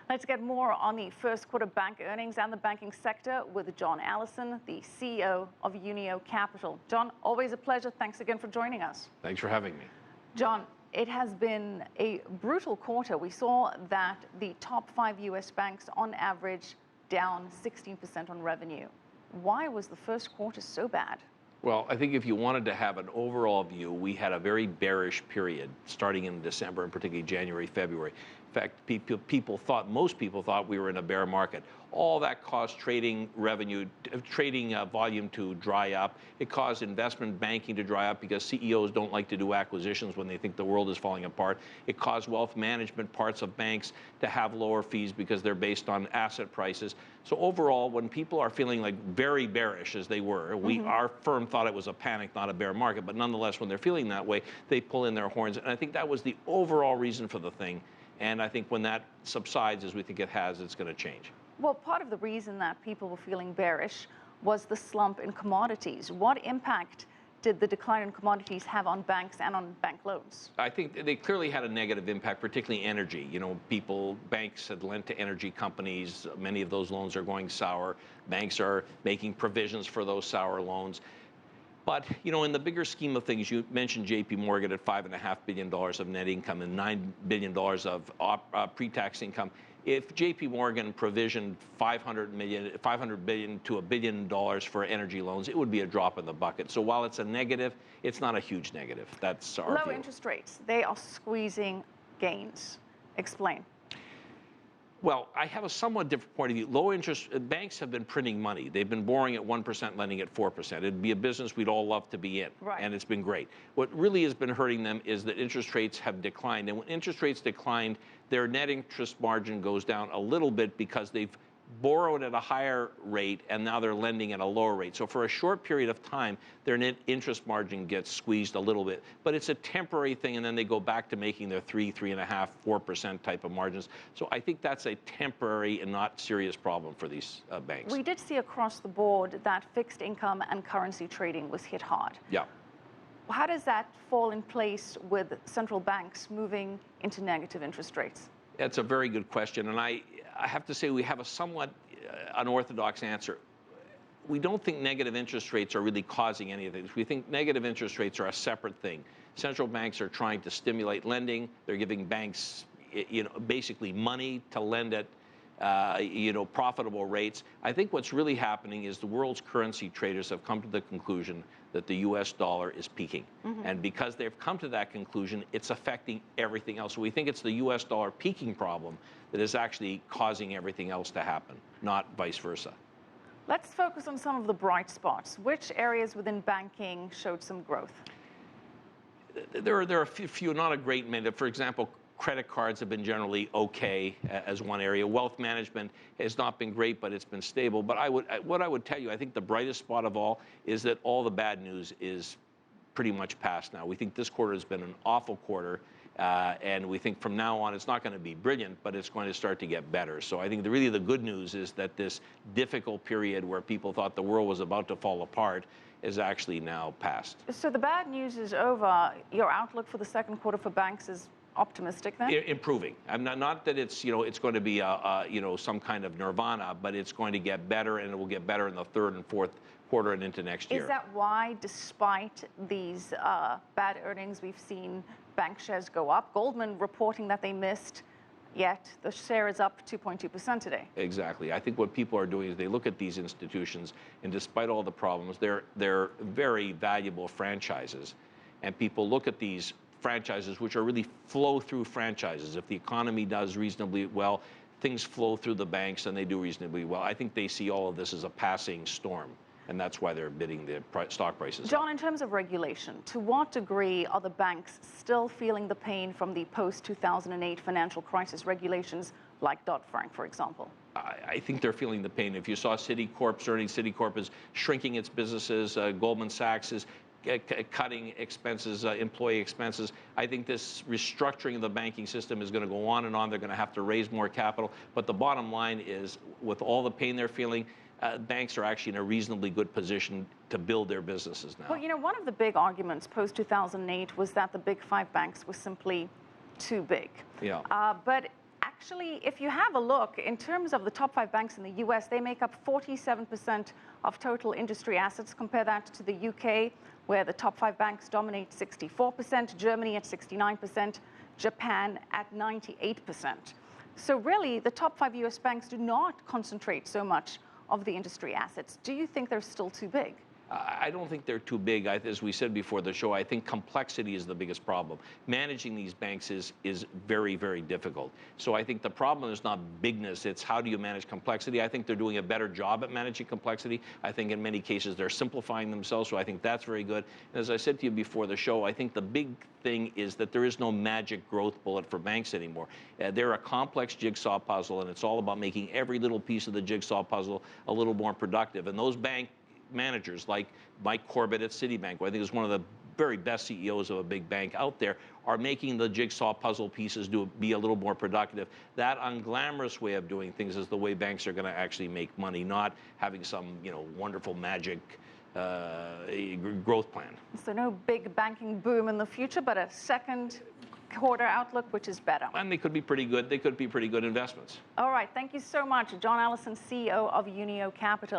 Let's get more on the first quarter bank earnings and the banking sector with John Allison, the CEO of Unio Capital. John, always a pleasure. Thanks again for joining us. Thanks for having me. John, it has been a brutal quarter. We saw that the top 5 U.S. banks on average down 16% on revenue. Why was the first quarter so bad? Well, I think if you wanted to have an overall view, we had a very bearish period starting in December and particularly January, February. In fact, most people thought we were in a bear market. All that caused trading revenue, trading volume to dry up. It caused investment banking to dry up because CEOs don't like to do acquisitions when they think the world is falling apart. It caused wealth management parts of banks to have lower fees because they're based on asset prices. So overall, when people are feeling like very bearish as they were, our firm thought it was a panic, not a bear market. But nonetheless, when they're feeling that way, they pull in their horns. And I think that was the overall reason for the thing. And I think when that subsides, as we think it has, it's going to change. Well, part of the reason that people were feeling bearish was the slump in commodities. What impact did the decline in commodities have on banks and on bank loans? I think they clearly had a negative impact, particularly energy. You know, banks had lent to energy companies. Many of those loans are going sour. Banks are making provisions for those sour loans. But, you know, in the bigger scheme of things, you mentioned JPMorgan at $5.5 billion of net income and $9 billion of pre-tax income. If JPMorgan provisioned $500 billion to $1 billion for energy loans, it would be a drop in the bucket. So while it's a negative, it's not a huge negative. That's our view. Low interest rates, they are squeezing gains. Explain. Well, I have a somewhat different point of view. Low interest banks have been printing money. They've been borrowing at 1%, lending at 4%. It'd be a business we'd all love to be in, and it's been great. What really has been hurting them is that interest rates have declined. And when interest rates declined, their net interest margin goes down a little bit because they've borrowed at a higher rate and now they're lending at a lower rate. So for a short period of time, their net interest margin gets squeezed a little bit. But it's a temporary thing, and then they go back to making their 3.5%, 4% type of margins. So I think that's a temporary and not serious problem for these banks. We did see across the board that fixed income and currency trading was hit hard. Yeah. How does that fall in place with central banks moving into negative interest rates? That's a very good question, and I have to say we have a somewhat unorthodox answer. We don't think negative interest rates are really causing any of this. We think negative interest rates are a separate thing. Central banks are trying to stimulate lending. They're giving banks, basically money to lend at, profitable rates. I think what's really happening is the world's currency traders have come to the conclusion that the U.S. dollar is peaking. And because they've come to that conclusion, it's affecting everything else. So we think it's the U.S. dollar peaking problem that is actually causing everything else to happen, not vice versa. Let's focus on some of the bright spots. Which areas within banking showed some growth? There are a few, not a great many. For example, credit cards have been generally okay as one area. Wealth management has not been great, but it's been stable. But what I would tell you, I think the brightest spot of all is that all the bad news is pretty much past now. We think this quarter has been an awful quarter, and we think from now on it's not going to be brilliant, but it's going to start to get better. So I think really the good news is that this difficult period where people thought the world was about to fall apart is actually now past. So the bad news is over. Your outlook for the second quarter for banks is optimistic then? Improving. I'm not that it's it's going to be some kind of nirvana, but it's going to get better, and it will get better in the third and fourth quarter and into next year. Is that why, despite these bad earnings, we've seen bank shares go up? Goldman reporting that they missed, yet the share is up 2.2% today. Exactly. I think what people are doing is they look at these institutions, and despite all the problems, they're very valuable franchises, and people look at these franchises, which are really flow-through franchises. If the economy does reasonably well, things flow through the banks and they do reasonably well. I think they see all of this as a passing storm, and that's why they're bidding the stock prices. John, in terms of regulation, to what degree are the banks still feeling the pain from the post-2008 financial crisis regulations like Dodd-Frank, for example? I think they're feeling the pain. If you saw Citicorp's earnings, Citicorp is shrinking its businesses. Goldman Sachs is cutting expenses, employee expenses. I think this restructuring of the banking system is going to go on and on. They're going to have to raise more capital. But the bottom line is, with all the pain they're feeling, banks are actually in a reasonably good position to build their businesses now. Well, one of the big arguments post-2008 was that the big 5 banks were simply too big. Yeah. But Actually, if you have a look, in terms of the top 5 banks in the US, they make up 47% of total industry assets. Compare that to the UK, where the top 5 banks dominate 64%, Germany at 69%, Japan at 98%. So really, the top 5 US banks do not concentrate so much of the industry assets. Do you think they're still too big? I don't think they're too big. As we said before the show, I think complexity is the biggest problem. Managing these banks is very, very difficult. So I think the problem is not bigness, it's how do you manage complexity. I think they're doing a better job at managing complexity. I think in many cases they're simplifying themselves, so I think that's very good. And as I said to you before the show, I think the big thing is that there is no magic growth bullet for banks anymore. They're a complex jigsaw puzzle, and it's all about making every little piece of the jigsaw puzzle a little more productive. And those bank managers like Mike Corbett at Citibank, who I think is one of the very best CEOs of a big bank out there, are making the jigsaw puzzle pieces be a little more productive. That unglamorous way of doing things is the way banks are going to actually make money, not having some wonderful magic growth plan. So no big banking boom in the future, but a second quarter outlook, which is better. And they could be pretty good. They could be pretty good investments. All right. Thank you so much, John Allison, CEO of Unio Capital.